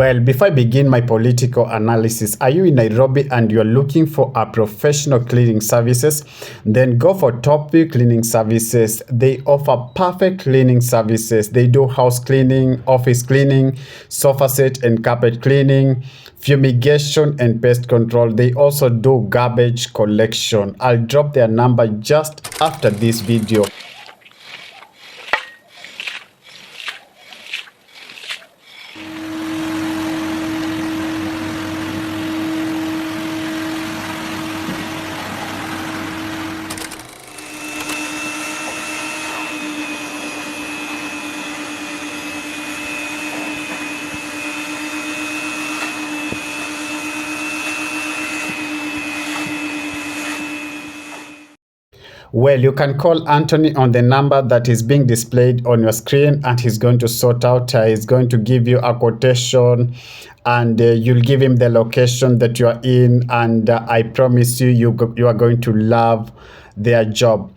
Well, before I begin my political analysis, are you in Nairobi and you're looking for a professional cleaning services? Then go for Top View Cleaning Services. They offer perfect cleaning services. They do house cleaning, office cleaning, sofa set and carpet cleaning, fumigation and pest control. They also do garbage collection. I'll drop their number just after this video. Well, you can call Anthony on the number that is being displayed on your screen, and he's going to sort out, he's going to give you a quotation, and you'll give him the location that you are in, and I promise you, you are going to love their job.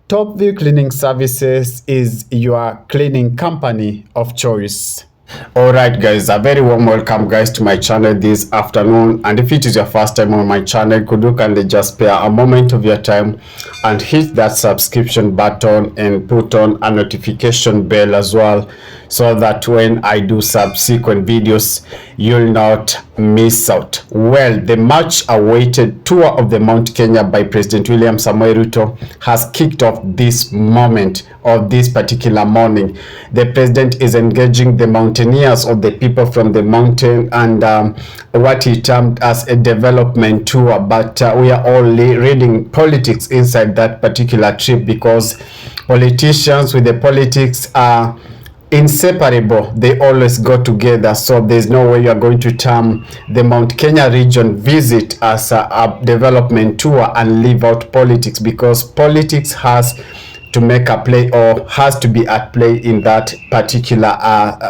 Top View Cleaning Services is your cleaning company of choice. Alright guys, a very warm welcome guys to my channel this afternoon, and if it is your first time on my channel, could you kindly just spare a moment of your time and hit that subscription button and put on a notification bell as well, so that when I do subsequent videos you'll not miss out. Well, the much awaited tour of the Mount Kenya by President William Samoei Ruto has kicked off this moment, or this particular morning. The president is engaging the mountaineers, or the people from the mountain, and what he termed as a development tour, but we are only reading politics inside that particular trip, because politicians with the politics are inseparable. They always go together, so there's no way you are going to term the Mount Kenya region visit as a development tour and leave out politics, because politics has to make a play, or has to be at play in that particular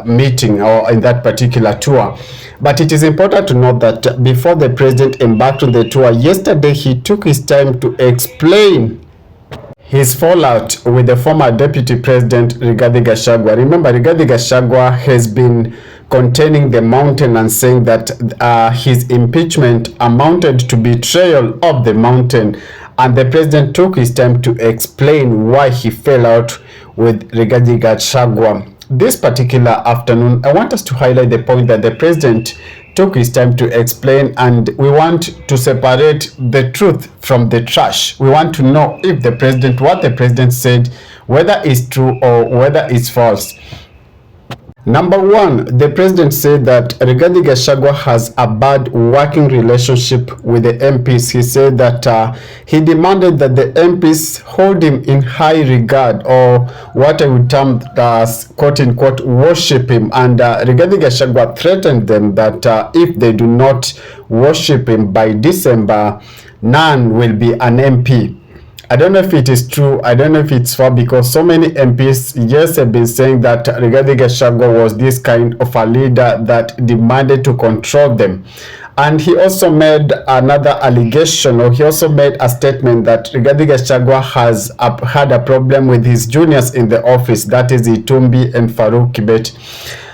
meeting, or in that particular tour. But it is important to note that before the president embarked on the tour yesterday, he took his time to explain his fallout with the former deputy president Rigathi Gachagua. Remember, Rigathi Gachagua has been containing the mountain and saying that his impeachment amounted to betrayal of the mountain, and the president took his time to explain why he fell out with Rigathi Gachagua. This particular afternoon, I want us to highlight the point that the president took his time to explain, and we want to separate the truth from the trash. We want to know if the president, what the president said, whether it's true or whether it's false. Number one, the president said that Rigathi Gachagua has a bad working relationship with the MPs. He said that he demanded that the MPs hold him in high regard, or what I would term as quote-unquote worship him, and Rigathi Gachagua threatened them that if they do not worship him by December, none will be an MP. I don't know if it is true. I don't know if it's false, because so many MPs, yes, have been saying that Rigathi Gachagua was this kind of a leader that demanded to control them. And he also made another allegation, or he also made a statement that Rigathi Gachagua has had a problem with his juniors in the office, that is Itumbi and Farouk Kibet.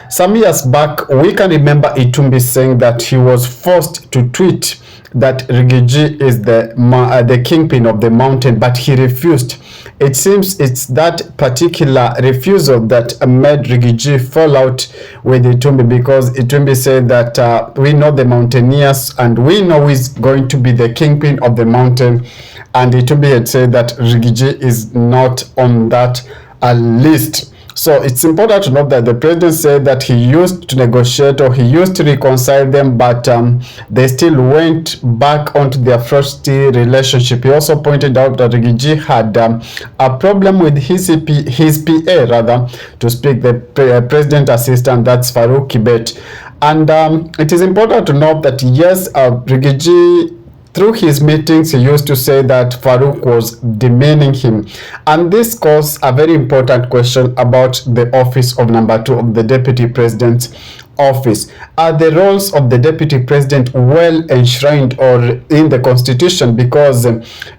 Some years back, we can remember Itumbi saying that he was forced to tweet that Rigiji is the kingpin of the mountain, but he refused. It seems it's that particular refusal that made Rigiji fall out with Itumbi, because Itumbi said that we know the mountaineers and we know who is going to be the kingpin of the mountain, and Itumbi had said that Rigiji is not on that list. So it's important to note that the president said that he used to negotiate, or he used to reconcile them, but they still went back onto their frosty relationship. He also pointed out that Rigiji had a problem with his PA, rather, to speak, the president assistant, that's Farouk Kibet. And it is important to note that yes, Rigiji, through his meetings, he used to say that Farouk was demeaning him. And this caused a very important question about the office of number 2 of the deputy president. office? Are the roles of the deputy president well enshrined or in the constitution? Because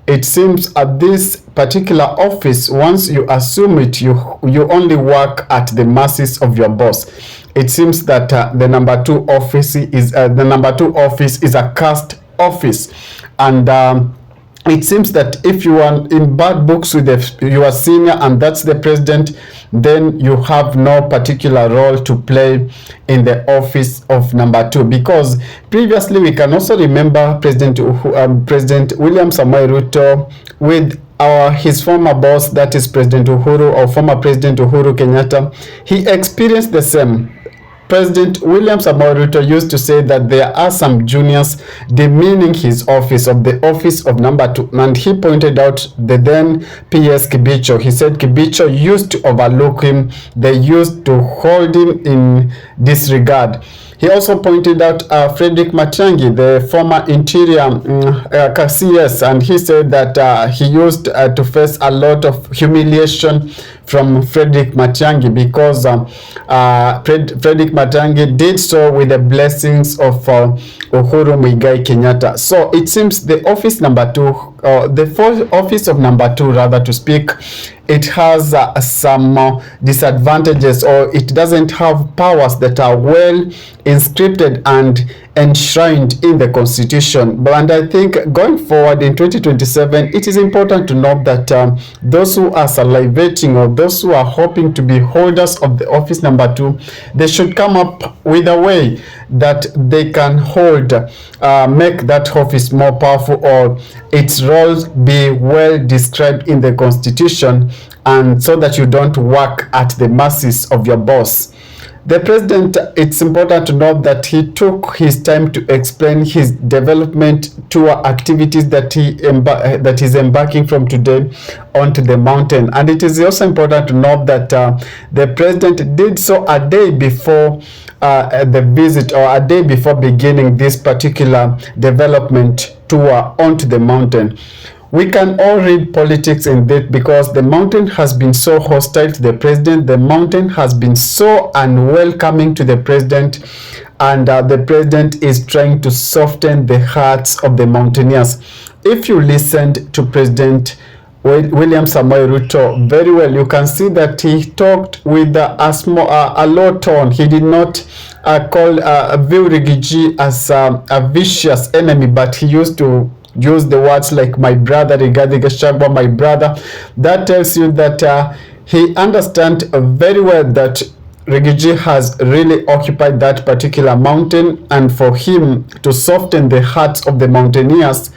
it seems at this particular office, once you assume it, you only work at the mercies of your boss. It seems that the number two office is a caste office, and it seems that if you are in bad books with your senior and that's the president, then you have no particular role to play in the office of number two. Because previously we can also remember President William Samoei Ruto with his former boss, that is President Uhuru, or former President Uhuru Kenyatta. He experienced the same. President William Samoei Ruto used to say that there are some juniors demeaning his office, of the office of number two, and he pointed out the then PS Kibicho. He said Kibicho used to overlook him. They used to hold him in disregard. He also pointed out Frederick Matiang'i, the former interior CS, and he said that he used to face a lot of humiliation from Frederick Matiang'i because Frederick Matiang'i did so with the blessings of Uhuru Muigai Kenyatta. So it seems the office number two, the office of number two, rather to speak, it has some disadvantages, or it doesn't have powers that are well inscripted and enshrined in the constitution. And I think going forward in 2027, it is important to note that those who are salivating, or those who are hoping to be holders of the office number two, they should come up with a way that they can hold, make that office more powerful, or its roles be well described in the constitution, and so that you don't work at the mercies of your boss. The president, it's important to note that he took his time to explain his development tour activities that he's embarking from today onto the mountain. And it is also important to note that the president did so a day before the visit, or a day before beginning this particular development tour onto the mountain. We can all read politics in that, because the mountain has been so hostile to the president. The mountain has been so unwelcoming to the president, and the president is trying to soften the hearts of the mountaineers. If you listened to President William Samoei Ruto very well, you can see that he talked with a low tone. He did not call view Rigiji as a vicious enemy, but he used to use the words like my brother, Rigathi Gachagua, my brother. That tells you that he understands very well that Rigiji has really occupied that particular mountain, and for him to soften the hearts of the mountaineers,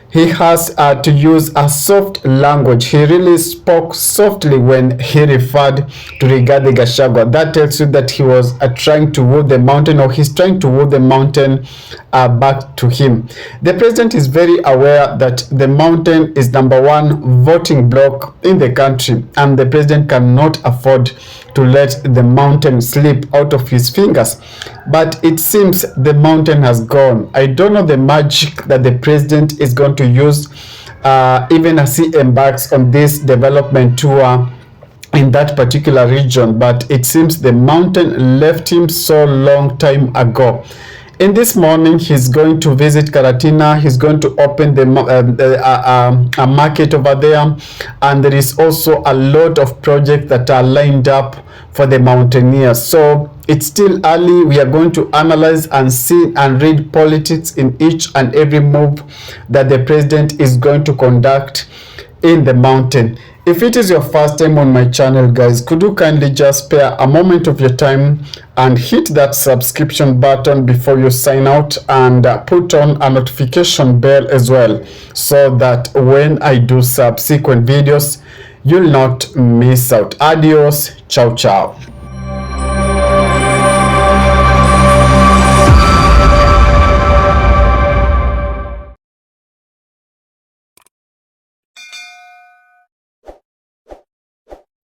he has to use a soft language. He really spoke softly when he referred to Rigathi Gachagua. That tells you that he was trying to woo the mountain, or he's trying to woo the mountain back to him. The president is very aware that the mountain is number one voting bloc in the country, and the president cannot afford to let the mountain slip out of his fingers. But it seems the mountain has gone. I don't know the magic that the president is going to use even as he embarks on this development tour in that particular region, but it seems the mountain left him so long time ago. In this morning, he's going to visit Karatina. He's going to open a market over there, and there is also a lot of projects that are lined up for the mountaineers. So it's still early. We are going to analyze and see and read politics in each and every move that the president is going to conduct in the mountain. If it is your first time on my channel, guys, could you kindly just spare a moment of your time and hit that subscription button before you sign out, and put on a notification bell as well, so that when I do subsequent videos, you'll not miss out. Adios. Ciao, ciao.